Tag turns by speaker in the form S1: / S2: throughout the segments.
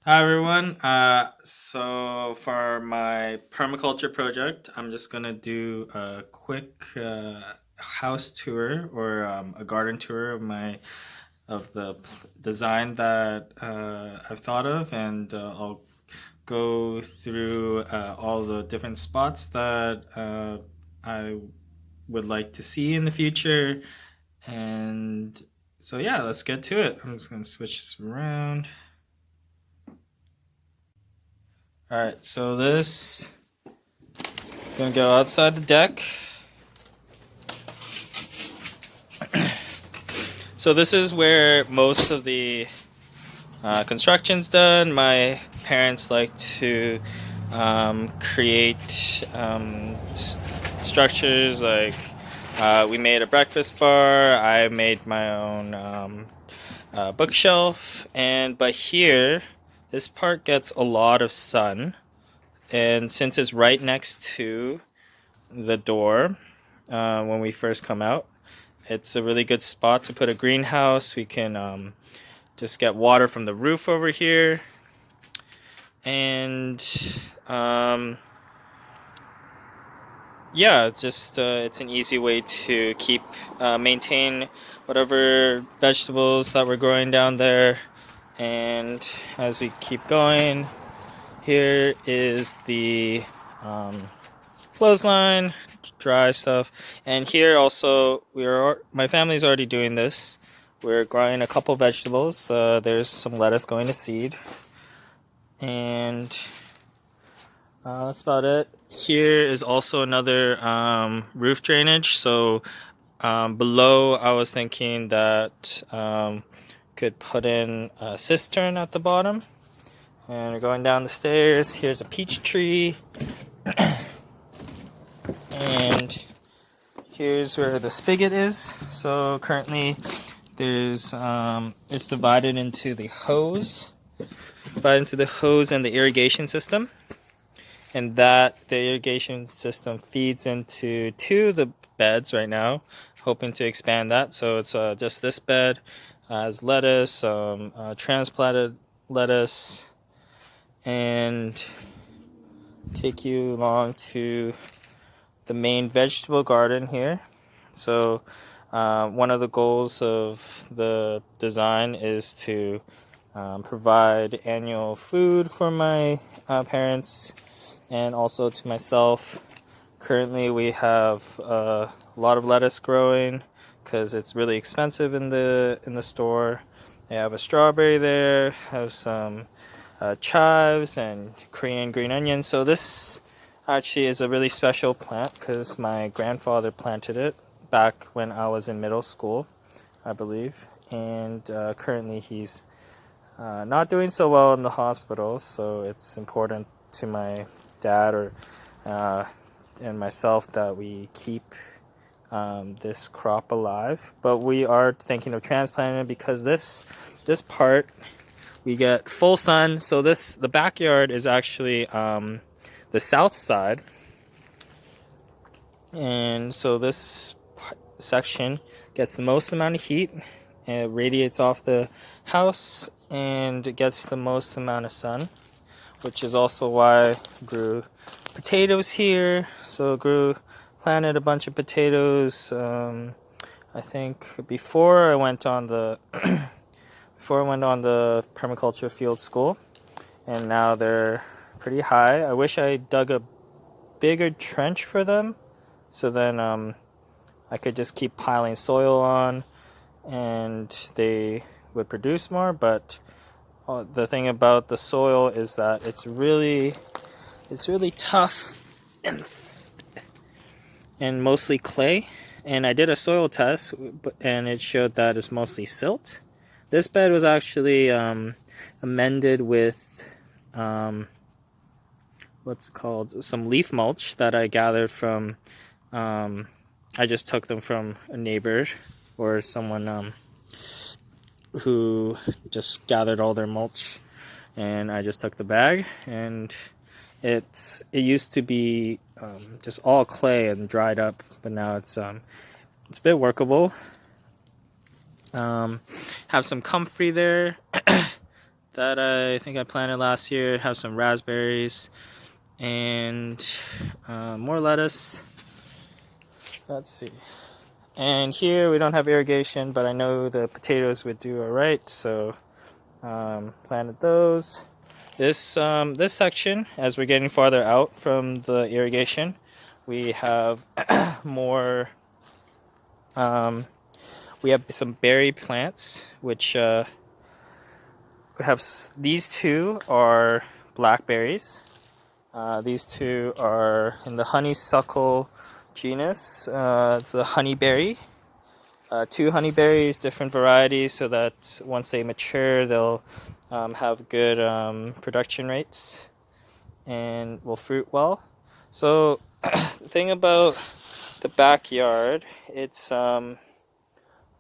S1: Hi everyone. So for my permaculture project, I'm just gonna do a quick house tour or a garden tour of the design that I've thought of, and I'll go through all the different spots that I would like to see in the future. And so yeah, let's get to it. I'm just gonna switch this around. All right, so this gonna go outside the deck. So this is where most of the construction's done. My parents like to create structures like we made a breakfast bar. I made my own bookshelf, and but here this part gets a lot of sun, and since it's right next to the door when we first come out. It's a really good spot to put a greenhouse. We can just get water from the roof over here. And um, yeah, just it's an easy way to keep maintain whatever vegetables that we're growing down there. And as we keep going, here is the um, clothesline, dry stuff. And here also, my family's already doing this. We're growing a couple vegetables. There's some lettuce going to seed, and that's about it. Here is also another roof drainage. So below, I was thinking that could put in a cistern at the bottom. And we're going down the stairs. Here's a peach tree, and here's where the spigot is. So currently there's it's divided into the hose and the irrigation system. And that the irrigation system feeds into two of the beds right now, hoping to expand that. So it's just this bed has lettuce, transplanted lettuce, and take you along to the main vegetable garden here. So one of the goals of the design is to provide annual food for my parents and also to myself. Currently we have a lot of lettuce growing because it's really expensive in the store. I have a strawberry there, have some chives and Korean green onions. So this actually is a really special plant because my grandfather planted it back when I was in middle school, I believe. And currently he's not doing so well in the hospital, so it's important to my dad or uh, and myself that we keep this crop alive. But we are thinking of transplanting it because this part we get full sun. So the backyard is actually the south side, and so this section gets the most amount of heat, and it radiates off the house and it gets the most amount of sun, which is also why I grew potatoes here. So planted a bunch of potatoes. I think before I went on the permaculture field school, and now they're pretty high. I wish I dug a bigger trench for them, so then I could just keep piling soil on, and they would produce more. But the thing about the soil is that it's really tough and mostly clay. And I did a soil test, and it showed that it's mostly silt. This bed was actually amended with what's it called? Some leaf mulch that I gathered from. I just took them from a neighbor or someone who just gathered all their mulch, and I just took the bag. And it used to be just all clay and dried up, but now it's a bit workable. Have some comfrey there. that I think I planted last year. Have some raspberries and more lettuce. Let's see. And here we don't have irrigation, but I know the potatoes would do all right, so planted those. This section, as we're getting farther out from the irrigation, we have more. We have some berry plants, which we have. These two are blackberries. These two are in the honeysuckle genus. It's a honeyberry. Two honeyberries, different varieties, so that once they mature, they'll have good production rates and will fruit well. So the thing about the backyard, it's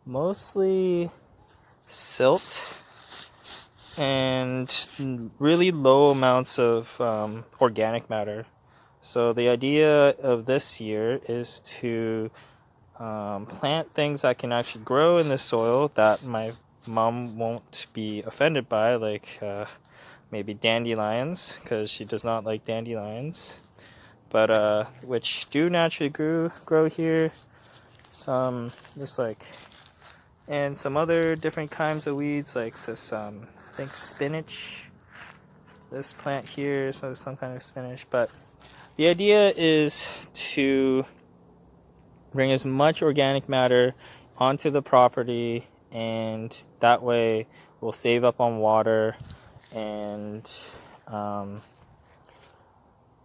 S1: mostly silt and really low amounts of organic matter. So the idea of this year is to plant things that can actually grow in the soil that my mom won't be offended by, like maybe dandelions, because she does not like dandelions, but which do naturally grow here. Some just like, and some other different kinds of weeds, like this I think spinach. This plant here, so some kind of spinach. But the idea is to bring as much organic matter onto the property, and that way we'll save up on water, and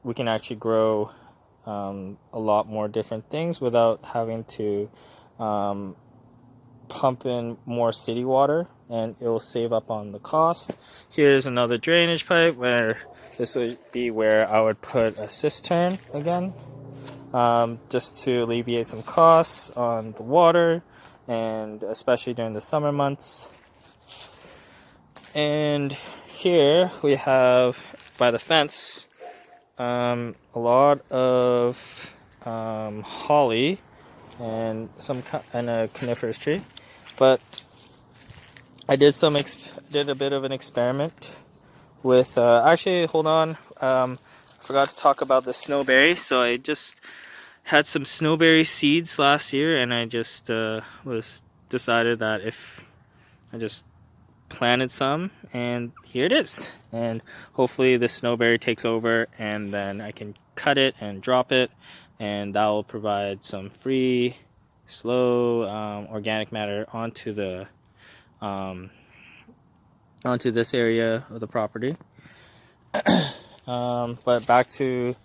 S1: we can actually grow a lot more different things without having to pump in more city water, and it will save up on the cost. Here's another drainage pipe where this would be where I would put a cistern again. Just to alleviate some costs on the water, and especially during the summer months. And here we have, by the fence, a lot of holly and a coniferous tree. But I did a bit of an experiment with actually, hold on, I forgot to talk about the snowberry. So I just had some snowberry seeds last year, and I just decided that if I just planted some, and here it is. And hopefully the snowberry takes over, and then I can cut it and drop it, and that will provide some free, slow organic matter onto this area of the property. But back to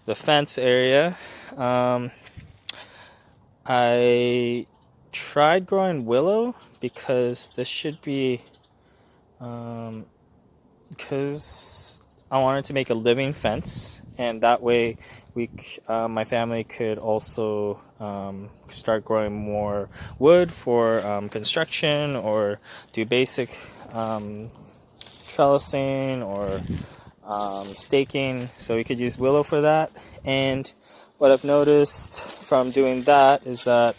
S1: the fence area. I tried growing willow because this should be because I wanted to make a living fence, and that way my family could also start growing more wood for construction, or do basic trellising or staking, so we could use willow for that. And what I've noticed from doing that is that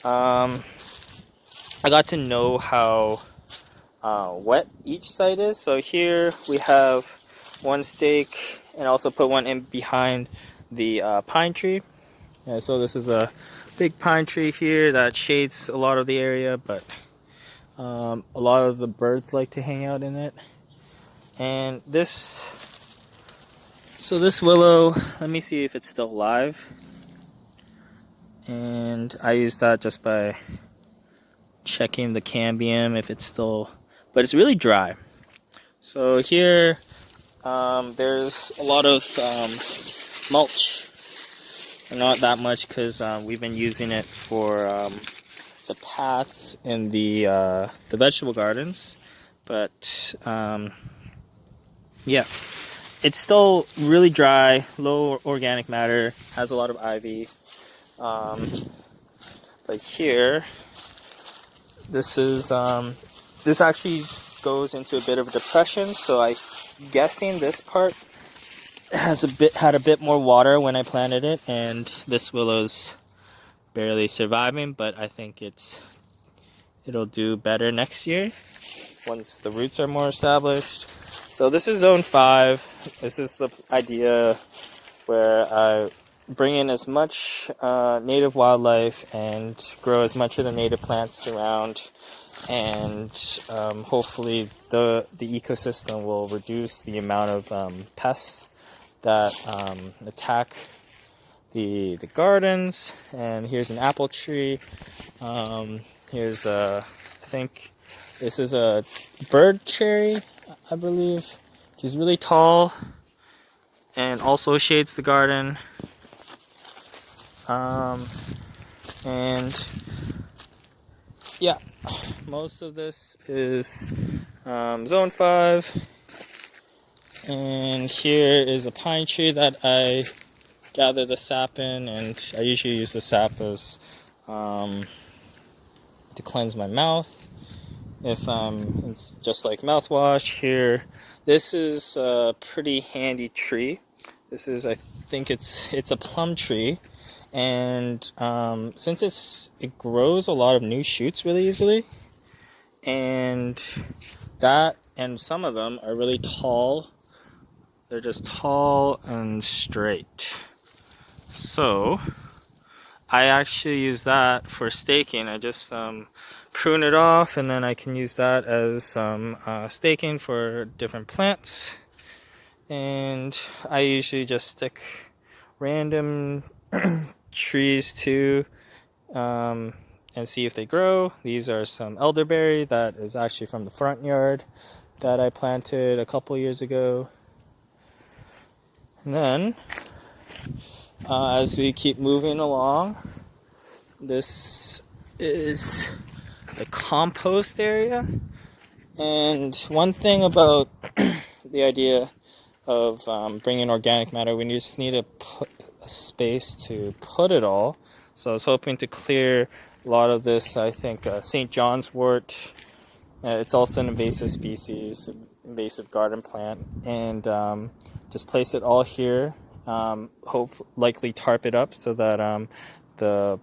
S1: I got to know how wet each side is. So here we have one stake, and also put one in behind the pine tree. Yeah, so this is a big pine tree here that shades a lot of the area, but a lot of the birds like to hang out in it. And this willow, let me see if it's still alive. And I use that just by checking the cambium if it's still, but it's really dry. So here there's a lot of mulch. Not that much, because we've been using it for the paths in the vegetable gardens. But yeah, it's still really dry, low organic matter, has a lot of ivy. But here, this actually goes into a bit of a depression, so I'm guessing this part had a bit more water when I planted it, and this willow's barely surviving, but I think it'll do better next year. once the roots are more established. So this is zone 5. This is the idea where I bring in as much native wildlife and grow as much of the native plants around, and hopefully the ecosystem will reduce the amount of pests that attack the gardens. And here's an apple tree. Here's I think this is a bird cherry, I believe, which is really tall and also shades the garden. And yeah, most of this is zone 5. And here is a pine tree that I gather the sap in, and I usually use the sap as to cleanse my mouth. If it's just like mouthwash here. This is a pretty handy tree. This is, I think it's a plum tree, and since it grows a lot of new shoots really easily, and some of them are really tall. They're just tall and straight. So I actually use that for staking. I just prune it off, and then I can use that as some staking for different plants. And I usually just stick random trees too, and see if they grow. These are some elderberry that is actually from the front yard that I planted a couple years ago. And then as we keep moving along, this is the compost area. And one thing about the idea of bringing organic matter, we just need a space to put it all. So I was hoping to clear a lot of this, I think, St. John's wort. It's also an invasive species, invasive garden plant, and just place it all here. Likely tarp it up so that the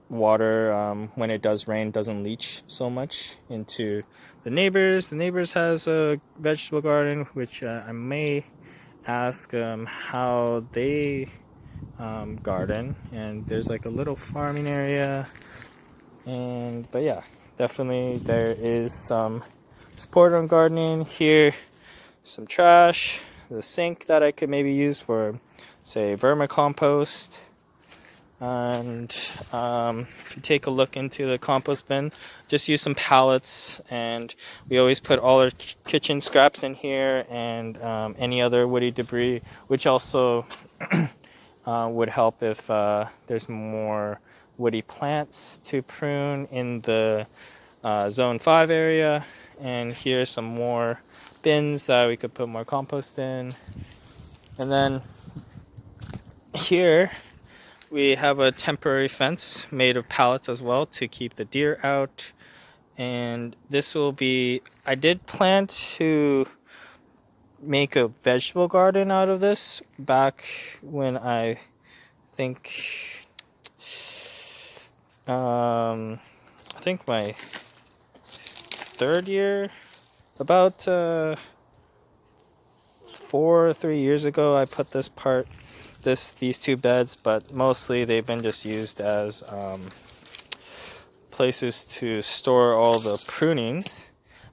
S1: water, when it does rain, doesn't leach so much into the neighbors. The neighbors has a vegetable garden, which I may ask how they garden. And there's like a little farming area, but yeah, definitely there is some support on gardening here. Some trash, the sink that I could maybe use for, say, vermicompost. And if you take a look into the compost bin, just use some pallets, and we always put all our kitchen scraps in here, and any other woody debris, which also would help if there's more woody plants to prune in the zone 5 area. And here's some more bins that we could put more compost in. And then here we have a temporary fence made of pallets as well to keep the deer out. And this will be, I did plan to make a vegetable garden out of this back when I think my 3rd year, about 3 years ago. I put these 2 beds, but mostly they've been just used as places to store all the prunings.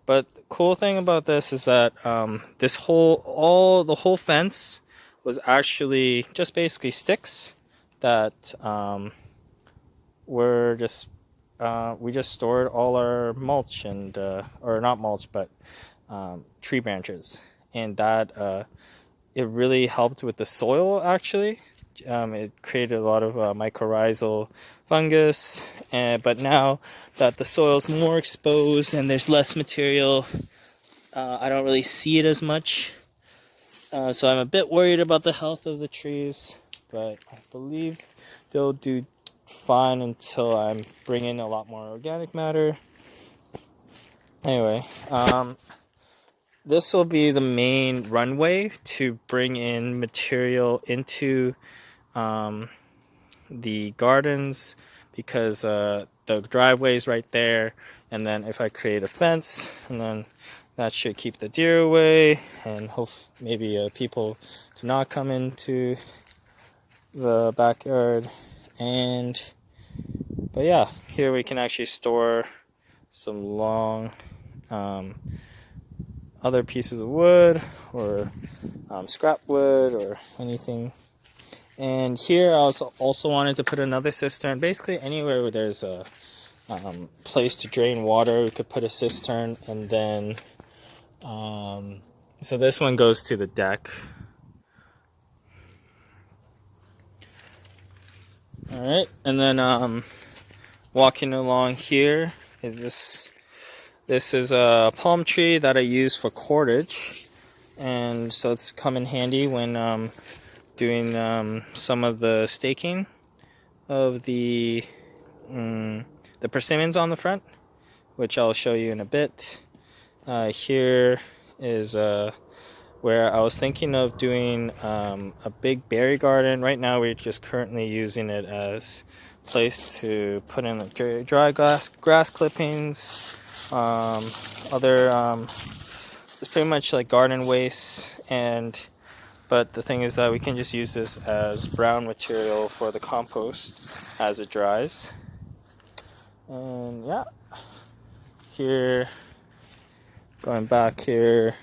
S1: But the cool thing about this is that the whole fence was actually just basically sticks that were just we just stored all our mulch and or not mulch, but tree branches, and that it really helped with the soil. Actually, it created a lot of mycorrhizal fungus, but now that the soil's more exposed and there's less material, I don't really see it as much. So I'm a bit worried about the health of the trees, but I believe they'll do fine until I'm bringing a lot more organic matter. Anyway, this will be the main runway to bring in material into the gardens, because the driveway's right there, and then if I create a fence, and then that should keep the deer away, and hope maybe people do not come into the backyard. But yeah, here we can actually store some long other pieces of wood, or scrap wood, or anything. And here I also wanted to put another cistern. Basically anywhere where there's a place to drain water, we could put a cistern. And then so this one goes to the deck. All right, and then walking along here is this is a palm tree that I use for cordage, and so it's come in handy when doing some of the staking of the persimmons on the front, which I'll show you in a bit. Here is where I was thinking of doing a big berry garden. Right now we're just currently using it as a place to put in the dry grass clippings, other it's pretty much like garden waste. But the thing is that we can just use this as brown material for the compost as it dries. And yeah, here, going back here,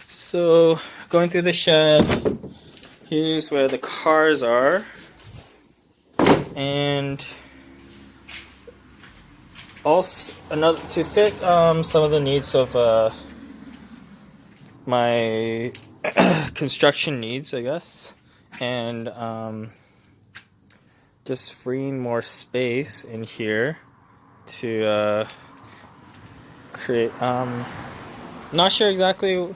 S1: so going through the shed, here's where the cars are, and also another to fit some of the needs of my construction needs, I guess, and just freeing more space in here to create. Not sure exactly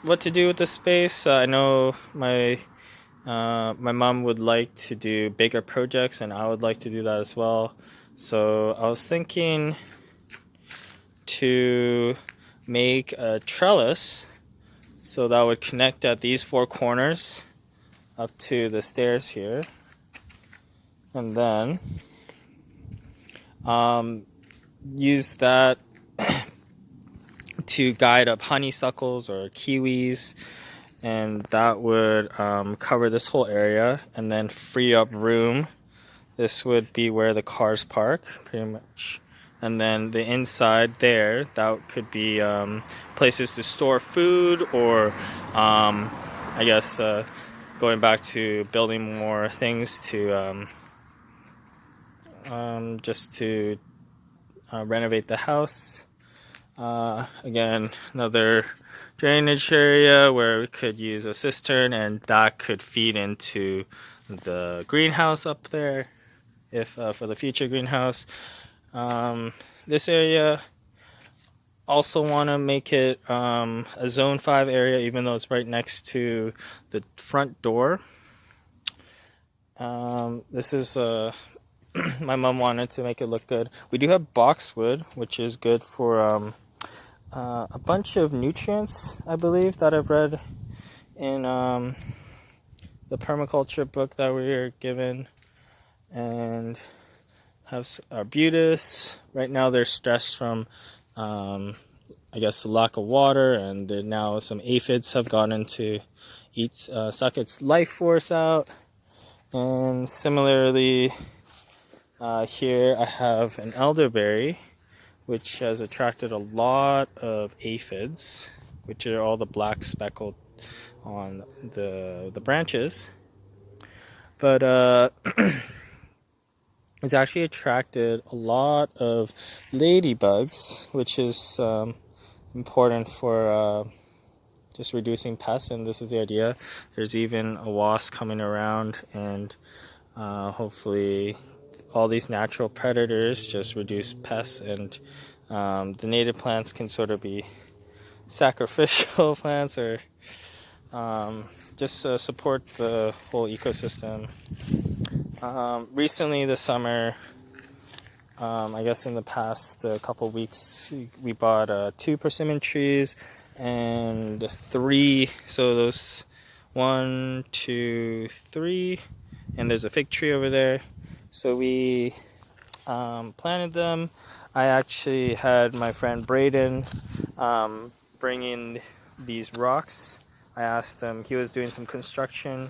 S1: what to do with the space. I know my mom would like to do bigger projects, and I would like to do that as well. So I was thinking to make a trellis so that would connect at these four corners up to the stairs here, and then use that to guide up honeysuckles or kiwis, and that would cover this whole area and then free up room. This would be where the cars park pretty much, and then the inside there, that could be places to store food, or I guess going back to building more things to just to renovate the house. Again, another drainage area where we could use a cistern, and that could feed into the greenhouse up there, if for the future greenhouse. This area, also want to make it a zone 5 area, even though it's right next to the front door. This is my mom wanted to make it look good. We do have boxwood, which is good for a bunch of nutrients, I believe, that I've read in the permaculture book that we were given. And have arbutus. Right now they're stressed from I guess the lack of water, and now some aphids have gotten to suck its life force out. And similarly, here I have an elderberry, which has attracted a lot of aphids, which are all the black speckled on the branches. But it's actually attracted a lot of ladybugs, which is important for just reducing pests, and this is the idea. There's even a wasp coming around, and hopefully all these natural predators just reduce pests, and the native plants can sort of be sacrificial plants, or just support the whole ecosystem. Recently this summer, I guess in the past couple weeks, we bought 2 persimmon trees and 3, so those 1, 2, 3, and there's a fig tree over there. So we planted them. I actually had my friend Braden bring in these rocks. I asked him, he was doing some construction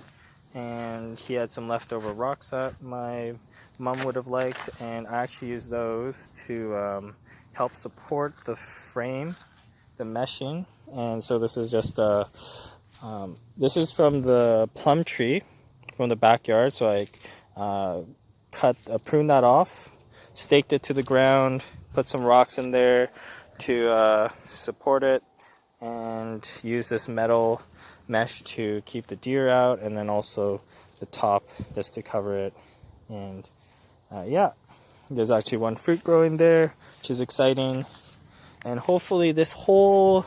S1: and he had some leftover rocks that my mom would have liked, and I actually used those to help support the frame, the meshing. And so this is just this is from the plum tree from the backyard. So I pruned that off, staked it to the ground, put some rocks in there to support it, and use this metal mesh to keep the deer out, and then also the top just to cover it. And yeah, there's actually one fruit growing there, which is exciting. And hopefully this whole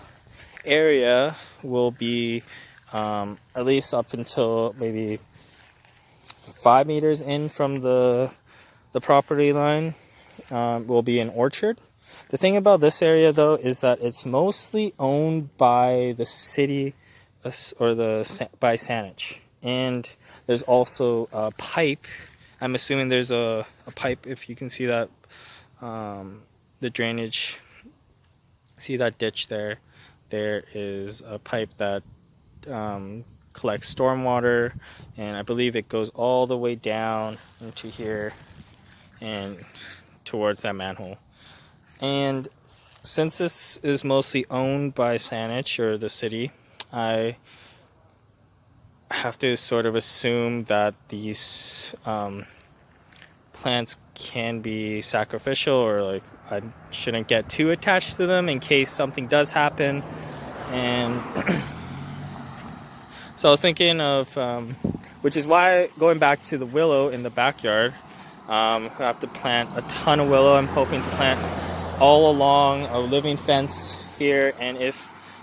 S1: area will be at least up until maybe 5 meters in from the property line will be an orchard. The thing about this area though is that it's mostly owned by the city or by Saanich, and there's also a pipe. I'm assuming there's a pipe, if you can see that, the drainage, see that ditch there, there is a pipe that collects stormwater, and I believe it goes all the way down into here and towards that manhole. And since this is mostly owned by Saanich or the city, I have to sort of assume that these plants can be sacrificial, or like I shouldn't get too attached to them in case something does happen. And so I was thinking of, which is why going back to the willow in the backyard, I have to plant a ton of willow. I'm hoping to plant all along a living fence here, and if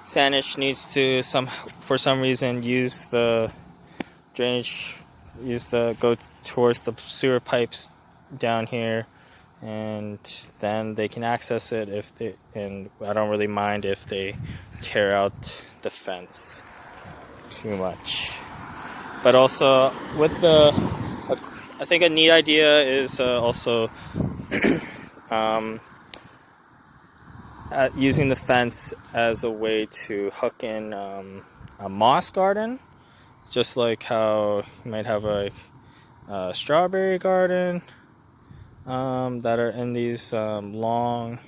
S1: Saanich needs to for some reason use the drainage, go towards the sewer pipes down here, and then they can access it and I don't really mind if they tear out the fence too much. But also with I think a neat idea is also using the fence as a way to hook in a moss garden, just like how you might have a strawberry garden that are in these long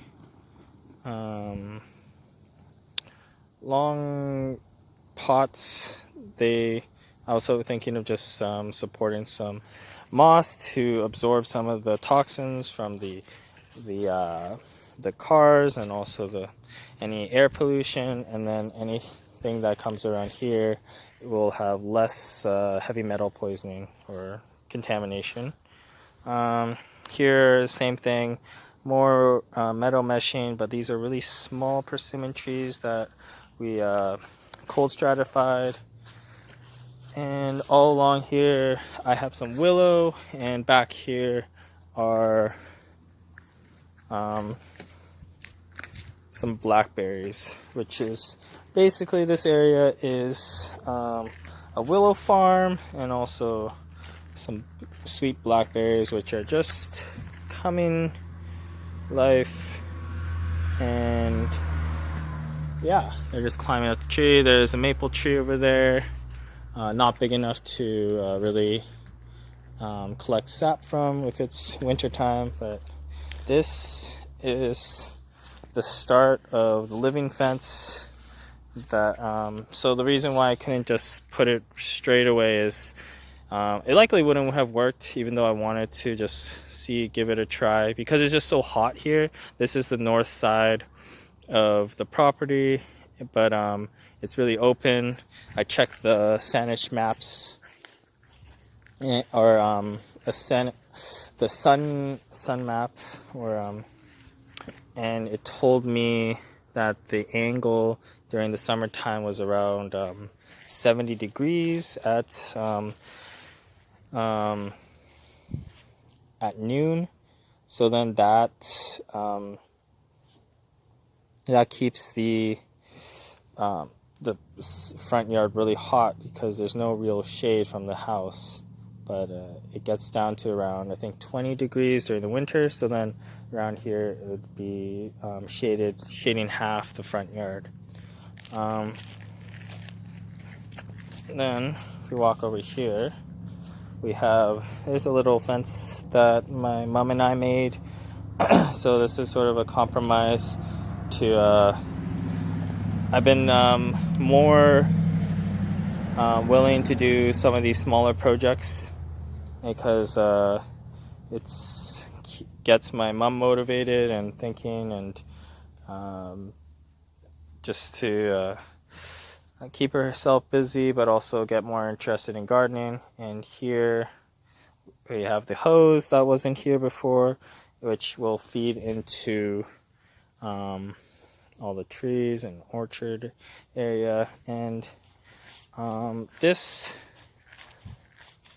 S1: pots. I was also thinking of just supporting some moss to absorb some of the toxins from the cars, and also any air pollution, and then anything that comes around here will have less heavy metal poisoning or contamination. Here, same thing, more metal meshing, but these are really small persimmon trees that we cold stratified. And all along here I have some willow, and back here are some blackberries, which is basically, this area is a willow farm, and also some sweet blackberries which are just coming life. And yeah, they're just climbing up the tree. There's a maple tree over there, not big enough to really collect sap from if it's winter time, but this is the start of the living fence. That so the reason why I couldn't just put it straight away is it likely wouldn't have worked, even though I wanted to just give it a try, because it's just so hot here. This is the north side of the property, but it's really open. I checked the Saanich maps, or the sun map, or and it told me that the angle during the summertime was around 70 degrees at noon. So then that keeps the front yard really hot, because there's no real shade from the house. but it gets down to around, I think, 20 degrees during the winter. So then around here it would be shading half the front yard. Then if we walk over here, there's a little fence that my mom and I made. So this is sort of a compromise to I've been more willing to do some of these smaller projects because it gets my mom motivated and thinking, and just to keep herself busy, but also get more interested in gardening. And here we have the hose that wasn't here before, which will feed into all the trees and orchard area. And this,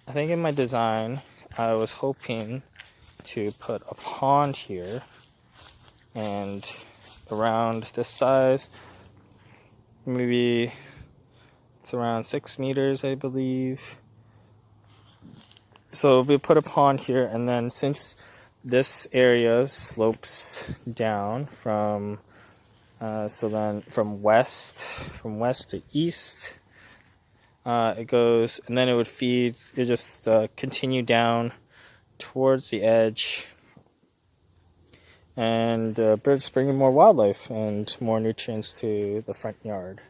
S1: I think in my design, I was hoping to put a pond here, and around this size, maybe it's around 6 meters, I believe. So we put a pond here, and then since this area slopes down from west to east, it goes, and then it just continue down towards the edge, and birds bringing more wildlife and more nutrients to the front yard.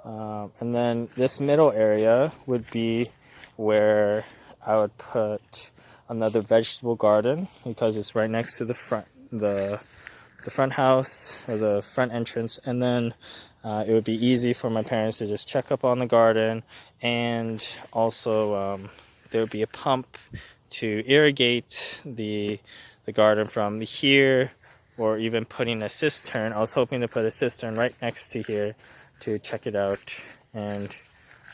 S1: And then this middle area would be where I would put another vegetable garden, because it's right next to the front house, or the front entrance. And then it would be easy for my parents to just check up on the garden, and also there would be a pump to irrigate the garden from here, or even putting a cistern. I was hoping to put a cistern right next to here to check it out, and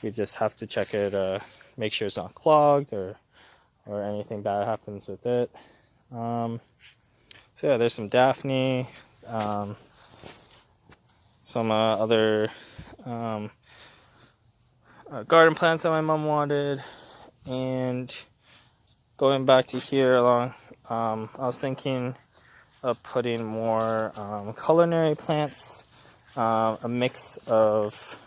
S1: we just have to check it, make sure it's not clogged or anything bad happens with it. So yeah, there's some Daphne, some other garden plants that my mom wanted. And going back to here along, I was thinking of putting more culinary plants, a mix of,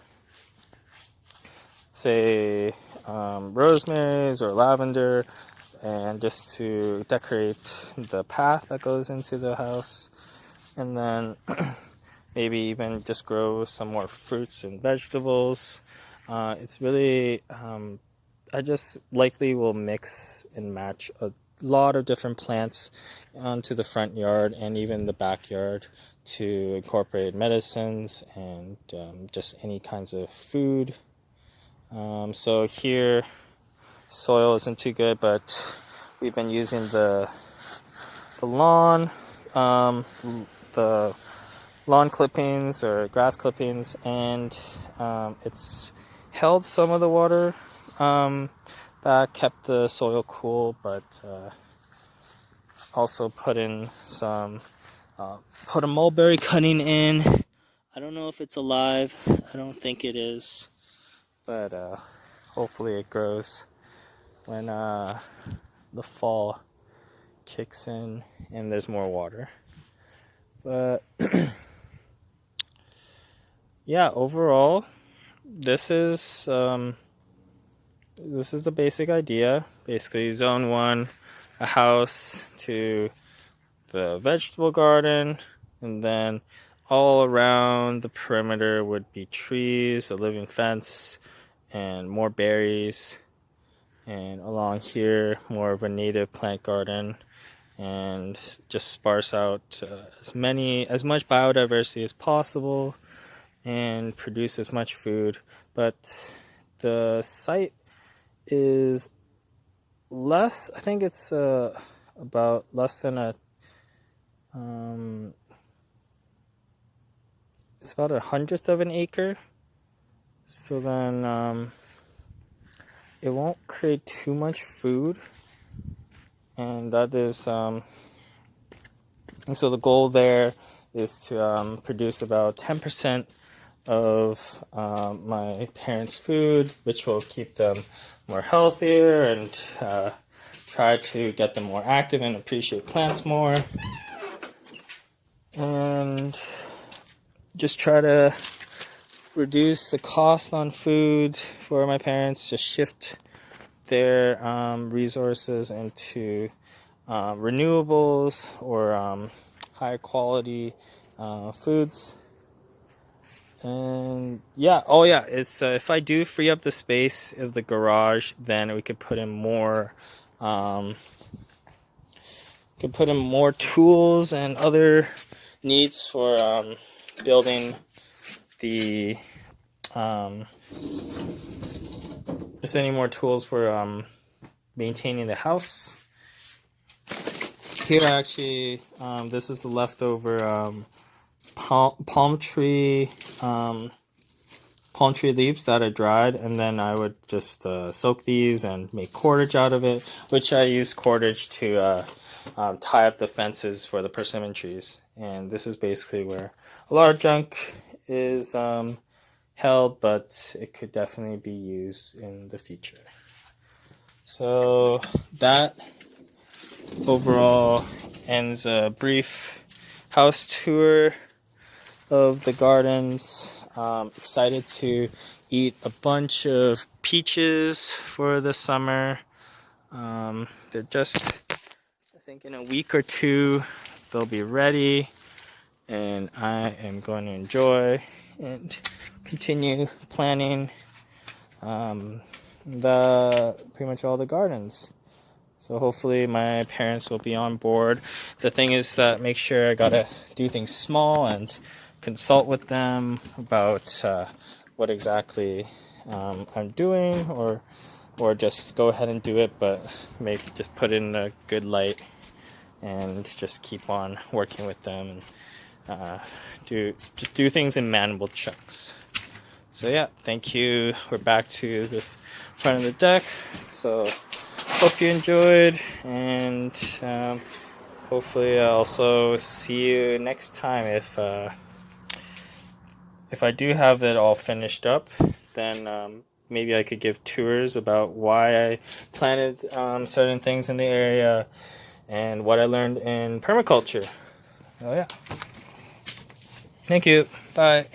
S1: say, rosemaries or lavender, and just to decorate the path that goes into the house. And then maybe even just grow some more fruits and vegetables. It's really, I just likely will mix and match a lot of different plants onto the front yard and even the backyard to incorporate medicines and just any kinds of food. So here, soil isn't too good, but we've been using the lawn clippings or grass clippings, and it's held some of the water back, kept the soil cool, but also put in put a mulberry cutting in. I don't know if it's alive. I don't think it is, but hopefully it grows when the fall kicks in and there's more water. But yeah, overall, this is the basic idea. Basically, zone 1, a house, to the vegetable garden, and then all around the perimeter would be trees, a living fence, and more berries. And along here, more of a native plant garden, and just sparse out as much biodiversity as possible and produce as much food. But the site is less, I think it's about less than it's about 1/100th of an acre. So then it won't create too much food, and that is and so the goal there is to produce about 10% of my parents' food, which will keep them more healthier and try to get them more active and appreciate plants more. And just try to reduce the cost on food for my parents, just shift their resources into renewables or high quality foods. And yeah, oh yeah, it's if I do free up the space of the garage, then we could put in more tools and other needs for building the if any more tools for maintaining the house. Here actually, this is the leftover palm tree leaves that I dried, and then I would just soak these and make cordage out of it, which I use cordage to tie up the fences for the persimmon trees. And this is basically where a lot of junk is held, but it could definitely be used in the future. So that overall ends a brief house tour of the gardens. Excited to eat a bunch of peaches for the summer. They're just, I think in a week or two, they'll be ready, and I am going to enjoy and continue planning pretty much all the gardens. So hopefully my parents will be on board. The thing is that make sure I gotta do things small and consult with them about what exactly I'm doing, or just go ahead and do it, but just put in a good light and just keep on working with them and do things in manageable chunks. So yeah, thank you. We're back to the front of the deck. So hope you enjoyed, and hopefully I'll also see you next time. If I do have it all finished up, then maybe I could give tours about why I planted certain things in the area and what I learned in permaculture. Oh yeah. Thank you. Bye.